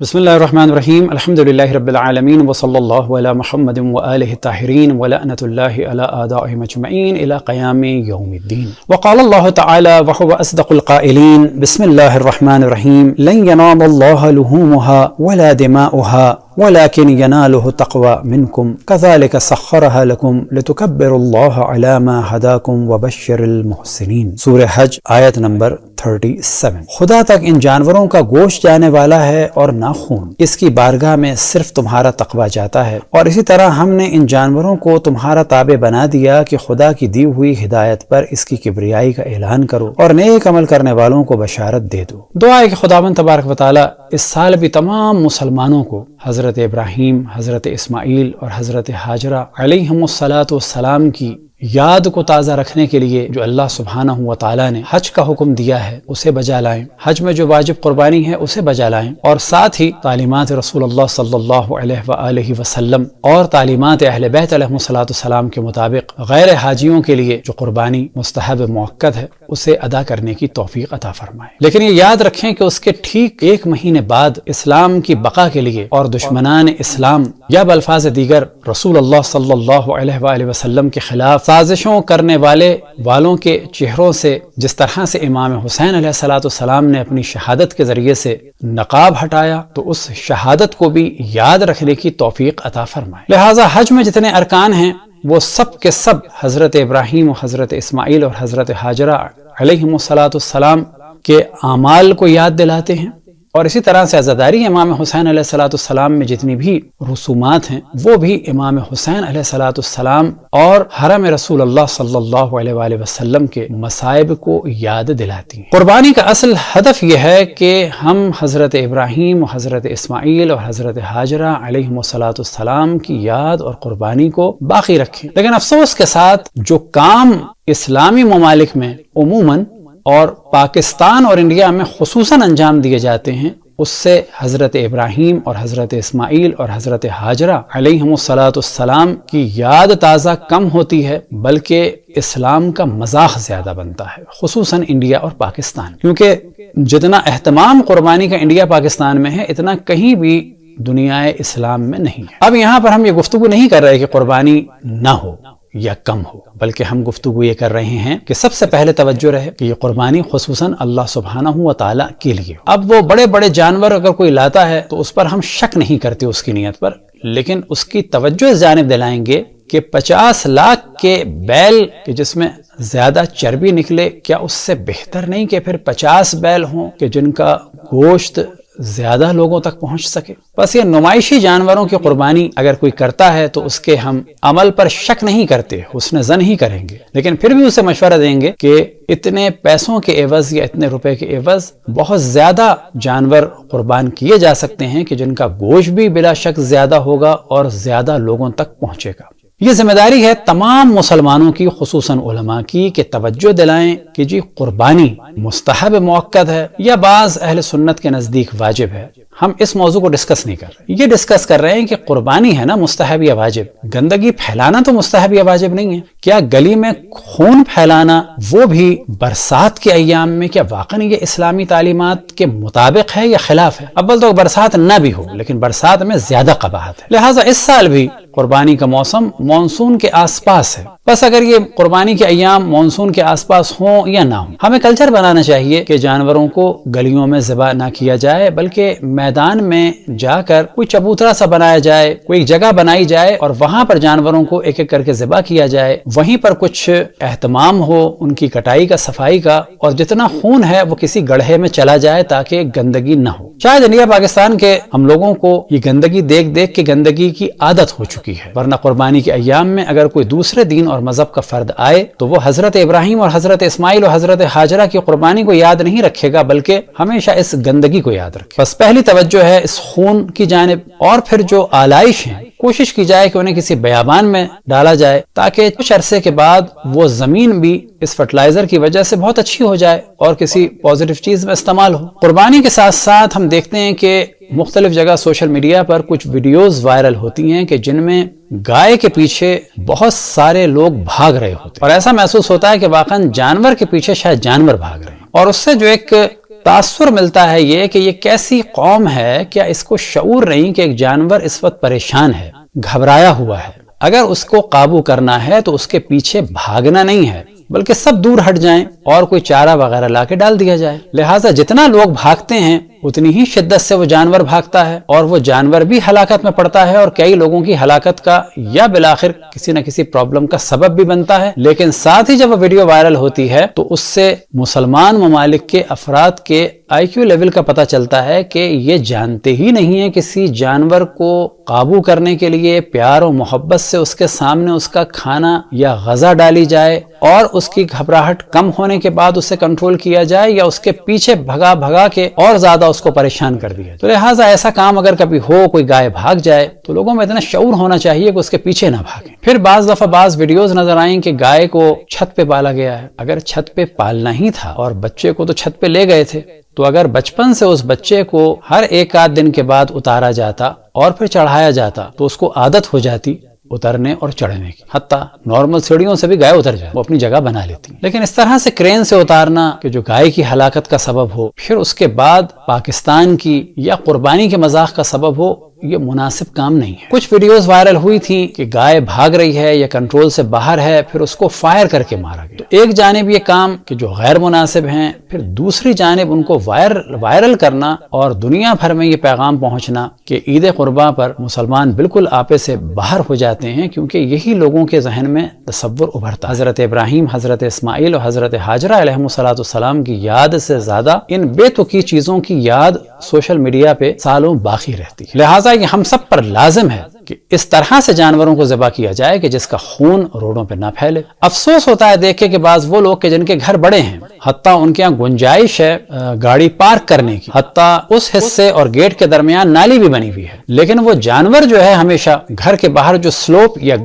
बिस्मिल्लाहिर्रहमानिर्रहीम अल्हम्दुलिल्लाहि रब्बिल आलमीन व सल्लल्लाहु अला मुहम्मदिन व आलिहि ताहिरीन व लअनतुल्लाहि अला आदाइहिम अजमईन इला क़यामि यौमिद्दीन। व क़ाल अल्लाहु तआला व हुवा अस्दक़ुल क़ाइलीन बिस्मिल्लाहिर्रहमानिर्रहीम लन यनालल्लाह लुहूमुहा वला दिमाउहा वलाकिन यनालुहु तक़वा मिनकुम कज़ालिक सख़्ख़रहा लकुम लितुकब्बिरुल्लाह अला मा हदाकुम व बश्शिरिल मुहसिनीन। सूरह हज आयत नंबर 37। खुदा तक इन जानवरों का गोश्त जाने वाला है और ना खून, इसकी बारगाह में सिर्फ तुम्हारा तकवा जाता है। और इसी तरह हमने इन जानवरों को तुम्हारा ताबे बना दिया कि खुदा की दी हुई हिदायत पर इसकी किब्रियाई का ऐलान करो और नेक अमल करने वालों को बशारत दे दो। दुआ है कि खुदावंद तबारक व तआला इस साल भी तमाम मुसलमानों को हज़रत इब्राहीम, हज़रत इस्माईल और हज़रत हाजरा अलैहिमुस्सलातु वस्सलाम की याद को ताज़ा रखने के लिए जो अल्लाह सुब्हानहू व तआला ने हज का हुक्म दिया है उसे बजा लाएं, हज में जो वाजिब कुर्बानी है उसे बजा लाएं, और साथ ही तालीमात रसूलुल्लाह सल्लल्लाहु अलैहि वसल्लम और तालीमात अहले बैत अलैहिमुस्सलातु वस्सलाम के मुताबिक गैर हाजियों के लिए जो कुर्बानी मुस्तहब मुअक्कद है उसे अदा करने की तौफीक अता फरमाए। लेकिन ये याद रखें कि उसके ठीक एक महीने बाद इस्लाम की बका के लिए और दुश्मनान इस्लाम या बल्फाज दीगर रसूलुल्लाह सल्लल्लाहु अलैहि वसल्लम के खिलाफ साजिशों करने वालों के चेहरों से जिस तरह से इमाम हुसैन अलैहिस्सलाम ने अपनी शहादत के जरिए से नकाब हटाया, तो उस शहादत को भी याद रखने की तौफीक अता फरमाए। लिहाजा हज में जितने अरकान हैं वो सब के सब हज़रत इब्राहीम, हज़रत इस्माईल और हज़रत हाजरा अलैहिमुस्सलाम के आमाल को याद दिलाते हैं। और इसी तरह से अज़ादारी इमाम हुसैन अलैहिस्सलाम में जितनी भी रसूमात हैं वो भी इमाम हुसैन अलैहिस्सलाम और हरम रसूलुल्लाह सल्लल्लाहु अलैहि वसल्लम के मसाइब को याद दिलाती हैं। कुर्बानी का असल हदफ यह है कि हम हज़रत इब्राहीम, हज़रत इस्माईल और हज़रत हाजरा अलैहिमुस्सलाम की याद और कुर्बानी को बाकी रखें। लेकिन अफसोस के साथ जो काम इस्लामी ममालिक में उमूमन और पाकिस्तान और इंडिया में खुसूसन अंजाम दिए जाते हैं, उससे हज़रत इब्राहीम और हज़रत इस्माईल और हज़रत हाजरा अलैहिमुस्सलाम की याद ताज़ा कम होती है, बल्कि इस्लाम का मजाक ज़्यादा बनता है, खुसूसन इंडिया और पाकिस्तान। क्योंकि जितना एहतमाम कुर्बानी का इंडिया पाकिस्तान में है इतना कहीं भी दुनिया इस्लाम में नहीं है। अब यहाँ पर हम ये गुफ्तगू नहीं कर रहे कि कुर्बानी ना हो या कम हो, बल्कि हम गुफ्तगू ये कर रहे हैं कि सबसे पहले तवज्जो रहे कि ये कुर्बानी खुसूसन अल्लाह सुब्हानहू व तआला के लिए। अब वो बड़े बड़े जानवर अगर कोई लाता है तो उस पर हम शक नहीं करते उसकी नीयत पर, लेकिन उसकी तवज्जो इस जानिब दिलाएंगे कि 50 लाख के बैल के जिसमें ज्यादा चर्बी निकले, क्या उससे बेहतर नहीं कि फिर 50 बैल हों कि जिनका गोश्त ज्यादा लोगों तक पहुंच सके। बस ये नुमाइशी जानवरों की कुर्बानी अगर कोई करता है तो उसके हम अमल पर शक नहीं करते, हुस्न ज़न ही करेंगे, लेकिन फिर भी उसे मशवरा देंगे कि इतने पैसों के एवज या इतने रुपए के एवज बहुत ज्यादा जानवर कुर्बान किए जा सकते हैं कि जिनका गोश्त भी बिला शक ज्यादा होगा और ज्यादा लोगों तक पहुंचेगा। ये जिम्मेदारी है तमाम मुसलमानों की, खुसूसन उलमा की, कि तवज्जो दिलाएं कि जी कुर्बानी मुस्तहब मुअक्कद है या बाज़ अहले सुन्नत के नज़दीक वाजिब है। हम इस मौजू को डिस्कस नहीं कर रहे, ये डिस्कस कर रहे हैं कि कुर्बानी है ना मुस्तहब या वाजिब। गंदगी फैलाना तो मुस्तहब या वाजिब नहीं है। क्या गली में खून फैलाना, वो भी बरसात के अय्याम में, क्या वाकई ये इस्लामी तालीमात के मुताबिक है या खिलाफ है? अव्वल तो बरसात न भी हो, लेकिन बरसात में ज्यादा कबाहत है। लिहाजा इस साल भी कुर्बानी का मौसम मानसून के आसपास है। बस अगर ये कुर्बानी के अय्याम मानसून के आसपास हो या ना हो, हमें कल्चर बनाना चाहिए कि जानवरों को गलियों में ज़िबा ना किया जाए, बल्कि मैदान में जाकर कोई चबूतरा सा बनाया जाए, कोई जगह बनाई जाए और वहां पर जानवरों को एक एक करके ज़िबा किया जाए। वहीं पर कुछ एहतमाम हो उनकी कटाई का, सफाई का, और जितना खून है वो किसी गड्ढे में चला जाए ताकि गंदगी न हो। शायद इंडिया पाकिस्तान के हम लोगों को ये गंदगी देख देख के गंदगी की आदत हो चुकी है, वरना कुर्बानी के अय्याम में अगर कोई दूसरे दीन और मजहब का फर्द आए तो वो हजरत इब्राहीम और हजरत इस्माईल और हजरत हाजरा की कुर्बानी को याद नहीं रखेगा, बल्कि हमेशा इस गंदगी को याद रखे। बस पहली तवज्जो है इस खून की जानिब। और फिर जो आलाइश हैं कोशिश की जाए कि उन्हें किसी बयाबान में डाला जाए ताकि कुछ अरसे के बाद वो जमीन भी इस फर्टिलाइजर की वजह से बहुत अच्छी हो जाए और किसी पॉजिटिव चीज में इस्तेमाल हो। कुर्बानी के साथ साथ हम देखते हैं कि मुख्तलिफ जगह सोशल मीडिया पर कुछ वीडियोस वायरल होती हैं कि जिनमें गाय के पीछे बहुत सारे लोग भाग रहे होते हैं और ऐसा महसूस होता है कि वाकई जानवर के पीछे शायद जानवर भाग रहे हैं। और उससे जो एक تاثر ملتا ہے یہ کہ یہ کیسی قوم ہے، کیا اس کو شعور نہیں کہ ایک جانور اس وقت پریشان ہے، گھبرایا ہوا ہے، اگر اس کو قابو کرنا ہے تو اس کے پیچھے بھاگنا نہیں ہے بلکہ سب دور ہٹ جائیں اور کوئی چارہ وغیرہ لا کے ڈال دیا جائے۔ لہٰذا جتنا لوگ بھاگتے ہیں اتنی ہی شدت سے وہ جانور بھاگتا ہے اور وہ جانور بھی ہلاکت میں پڑتا ہے اور کئی لوگوں کی ہلاکت کا یا بالآخر کسی نہ کسی پرابلم کا سبب بھی بنتا ہے۔ لیکن ساتھ ہی جب وہ ویڈیو وائرل ہوتی ہے تو اس سے مسلمان ممالک کے افراد کے آئی کیو لیول کا پتہ چلتا ہے کہ یہ جانتے ہی نہیں ہیں کسی جانور کو قابو کرنے کے لیے پیار و محبت سے اس کے سامنے اس کا کھانا یا غذا ڈالی جائے اور اس کی گھبراہٹ کم ہونے کے بعد اسے کنٹرول کیا جائے یا اس کے پیچھے بھگا بھگا کے اور زیادہ اس کو پریشان کر دیا۔ تو لہٰذا ایسا کام اگر کبھی ہو، کوئی گائے بھاگ جائے تو لوگوں میں اتنا شعور ہونا چاہیے کہ اس کے پیچھے نہ بھاگیں۔ پھر بعض دفعہ بعض ویڈیوز نظر آئیں کہ گائے کو چھت پہ پالا گیا ہے۔ اگر چھت پہ پالنا ہی تھا اور بچے کو تو چھت پہ لے گئے تھے، تو اگر بچپن سے اس بچے کو ہر ایک آدھ دن کے بعد اتارا جاتا اور پھر چڑھایا جاتا تو اس کو عادت ہو جاتی اترنے اور چڑھنے کی، حتیٰ نارمل سیڑھیوں سے بھی گائے اتر جائے، وہ اپنی جگہ بنا لیتی۔ لیکن اس طرح سے کرین سے اتارنا کہ جو گائے کی ہلاکت کا سبب ہو، پھر اس کے بعد پاکستان کی یا قربانی کے مذاق کا سبب ہو، یہ مناسب کام نہیں ہے۔ کچھ ویڈیوز وائرل ہوئی تھیں کہ گائے بھاگ رہی ہے یا کنٹرول سے باہر ہے، پھر اس کو فائر کر کے مارا گیا۔ تو ایک جانب یہ کام کہ جو غیر مناسب ہیں، پھر دوسری جانب ان کو وائرل کرنا اور دنیا بھر میں یہ پیغام پہنچنا کہ عید قرباں پر مسلمان بالکل آپے سے باہر ہو جاتے ہیں، کیونکہ یہی لوگوں کے ذہن میں تصور ابھرتا۔ حضرت ابراہیم، حضرت اسماعیل اور حضرت ہاجرہ علیہم السلام کی یاد سے زیادہ ان بے تکی چیزوں کی یاد سوشل میڈیا پہ سالوں باقی رہتی ہے۔ لہٰذا یہ ہم سب پر لازم ہے کہ اس طرح سے جانوروں کو ذبح کیا جائے کہ جس کا خون روڈوں پہ نہ پھیلے۔ افسوس ہوتا ہے دیکھ کے کہ بعض وہ لوگ کہ جن کے گھر بڑے ہیں، حتیٰ ان کے یہاں گنجائش ہے گاڑی پارک کرنے کی، حتیٰ اس حصے اور گیٹ کے درمیان نالی بھی بنی ہوئی ہے، لیکن وہ جانور جو ہے ہمیشہ گھر کے باہر جو سلوپ یا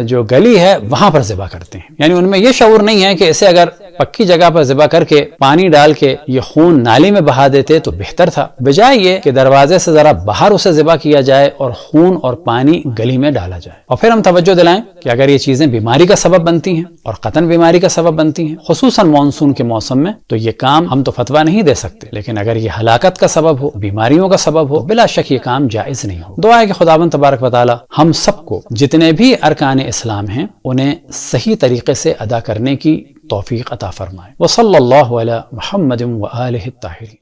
جو گلی ہے وہاں پر ذبح کرتے ہیں۔ یعنی ان میں یہ شعور نہیں ہے کہ اسے اگر پکی جگہ پر ذبح کر کے پانی ڈال کے یہ خون نالی میں بہا دیتے تو بہتر تھا، بجائے یہ کہ دروازے سے ذرا باہر اسے ذبح کیا جائے اور خون اور پانی گلی میں ڈالا جائے۔ اور پھر ہم توجہ دلائیں کہ اگر یہ چیزیں بیماری کا سبب بنتی ہیں اور قطعاً بیماری کا سبب بنتی ہیں، خصوصاً مانسون کے موسم میں، تو یہ کام ہم تو فتویٰ نہیں دے سکتے، لیکن اگر یہ ہلاکت کا سبب ہو، بیماریوں کا سبب ہو، بلا شک یہ کام جائز نہیں ہو۔ دعا ہے کہ خداوند تبارک و تعالی ہم سب کو جتنے بھی ارکان اسلام ہیں انہیں صحیح طریقے سے ادا کرنے کی توفیق عطا فرمائے۔ وصلی اللہ علی محمد و آلہ الطاہرین۔